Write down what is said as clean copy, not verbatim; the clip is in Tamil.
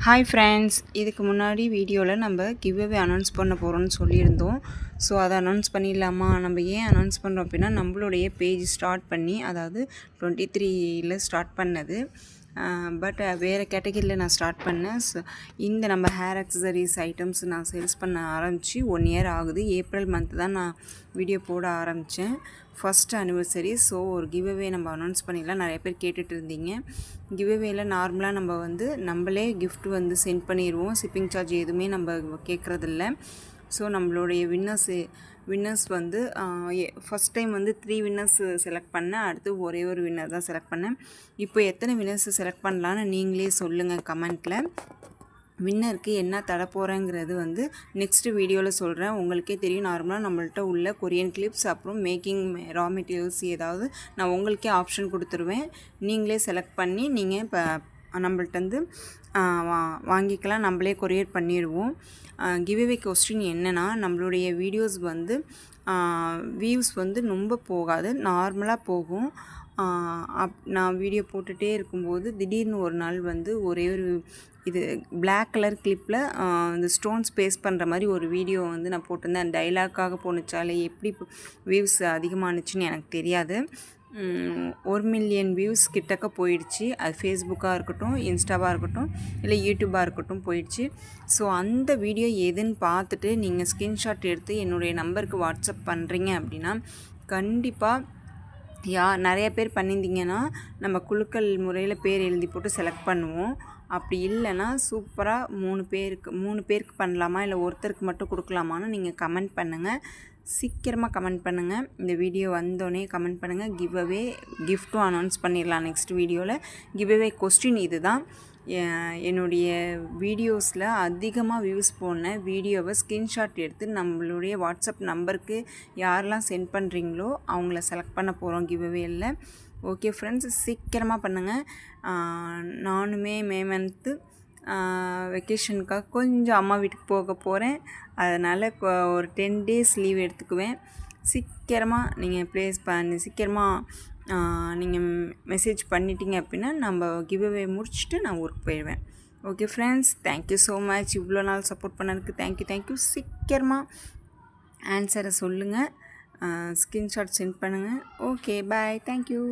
ஹாய் ஃப்ரெண்ட்ஸ், இதுக்கு முன்னாடி வீடியோவில் நம்ம கிவ்அவே அனௌன்ஸ் பண்ண போகிறோம்னு சொல்லியிருந்தோம். ஸோ அதை அனௌன்ஸ் பண்ணிடலாமா? நம்ம ஏன் அனௌன்ஸ் பண்ணுறோம் அப்படின்னா, நம்மளுடைய பேஜ் ஸ்டார்ட் பண்ணி, அதாவது 23ல் ஸ்டார்ட் பண்ணது. பட் வேறு கேட்டகரியில் நான் ஸ்டார்ட் பண்ணேன். ஸோ இந்த நம்ம ஹேர் அக்சசரிஸ் ஐட்டம்ஸ் நான் சேல்ஸ் பண்ண ஆரம்பித்து 1 இயர் ஆகுது. ஏப்ரல் மந்த் தான் நான் வீடியோ போட ஆரம்பித்தேன். First anniversary. ஸோ ஒரு கிவ்அவே நம்ம அனௌன்ஸ் பண்ணிடலாம். நிறைய பேர் கேட்டுட்டு இருந்தீங்க. கிவ்அவேயில் நார்மலாக நம்ம நம்மளே கிஃப்ட் சென்ட் பண்ணிடுவோம். ஷிப்பிங் சார்ஜ் எதுவுமே நம்ம கேட்குறதில்ல. ஸோ நம்மளுடைய winners first time 3 winners select பண்ணேன். அடுத்து ஒரே ஒரு வின்னர் தான் செலக்ட் பண்ணேன். இப்போ எத்தனை வின்னர்ஸ் செலக்ட் பண்ணலான்னு நீங்களே சொல்லுங்கள் கமெண்ட்டில். வின்னருக்கு என்ன தர போகிறேங்கிறது நெக்ஸ்ட் வீடியோவில் சொல்கிறேன். உங்களுக்கே தெரியும், நார்மலாக நம்மள்ட்ட உள்ள கொரியன் கிளிப்ஸ், அப்புறம் மேக்கிங் ரா மெட்டீரியல்ஸ் ஏதாவது நான் உங்களுக்கே ஆப்ஷன் கொடுத்துருவேன். நீங்களே செலக்ட் பண்ணி நீங்கள் இப்போ நம்மள்ட்ட வாங்கிக்கலாம். நம்மளே கொரியர் பண்ணிடுவோம். கிவ்அவே கொஸ்டின் என்னென்னா, நம்மளுடைய வீடியோஸ் வியூஸ் ரொம்ப போகாது, நார்மலாக போகும். நான் வீடியோ போட்டுகிட்டே இருக்கும்போது திடீர்னு ஒரு நாள் ஒரே ஒரு இது பிளாக் கலர் கிளிப்பில் இந்த ஸ்டோன்ஸ் பேஸ்ட் பண்ணுற மாதிரி ஒரு வீடியோ நான் போட்டிருந்தேன். டைலாக்காக போணுச்சாலே எப்படி வியூஸ் அதிகமானுச்சுன்னு எனக்கு தெரியாது. 1 மில்லியன் வியூஸ் கிட்டக்க போயிடுச்சு. அது ஃபேஸ்புக்காக இருக்கட்டும், இன்ஸ்டாவாக இருக்கட்டும், இல்லை யூடியூப்பாக இருக்கட்டும் போயிடுச்சு. ஸோ அந்த வீடியோ எதுன்னு பார்த்துட்டு நீங்கள் ஸ்க்ரீன்ஷாட் எடுத்து என்னுடைய நம்பருக்கு வாட்ஸ்அப் பண்ணுறீங்க அப்படின்னா, கண்டிப்பாக நிறைய பேர் பண்ணியிருந்தீங்கன்னா நம்ம குலுக்கல் முறையில் பேர் எழுதி போட்டு செலக்ட் பண்ணுவோம். அப்படி இல்லைன்னா சூப்பராக 3 பேருக்கு பண்ணலாமா, இல்லை ஒருத்தருக்கு மட்டும் கொடுக்கலாமான்னு நீங்கள் கமெண்ட் பண்ணுங்கள். சீக்கிரமாக கமெண்ட் பண்ணுங்கள். இந்த வீடியோ வந்தோடனே கமெண்ட் பண்ணுங்கள். கிஃப்ட்டும் அனௌன்ஸ் பண்ணிடலாம் நெக்ஸ்ட் வீடியோவில். கிவ்அவே கொஸ்டின் இது தான். என்னுடைய வீடியோஸில் அதிகமாக வியூஸ் போன வீடியோவை ஸ்க்ரீன்ஷாட் எடுத்து நம்மளுடைய வாட்ஸ்அப் நம்பருக்கு யாரெல்லாம் சென்ட் பண்ணுறீங்களோ அவங்கள செலக்ட் பண்ண போகிறோம் கிவ்அவேயில். ஓகே ஃப்ரெண்ட்ஸ், சீக்கிரமாக பண்ணுங்கள். நானுமே மே மந்த்து வெக்கேஷனுக்காக கொஞ்சம் அம்மா வீட்டுக்கு போக போகிறேன். அதனால் ஒரு 10 days லீவ் எடுத்துக்குவேன். சீக்கிரமாக நீங்கள் சீக்கிரமாக நீங்கள் மெசேஜ் பண்ணிட்டீங்க அப்படின்னா நம்ம கிவ்அவே முடிச்சுட்டு நான் ஊருக்கு போயிடுவேன். Okay friends, thank you so much. இவ்வளோ நாள் சப்போர்ட் பண்ணதுக்கு தேங்க்யூ. சீக்கிரமாக ஆன்சரை சொல்லுங்கள், ஸ்க்ரீன்ஷாட் சென்ட் பண்ணுங்கள். ஓகே, பாய், தேங்க்யூ.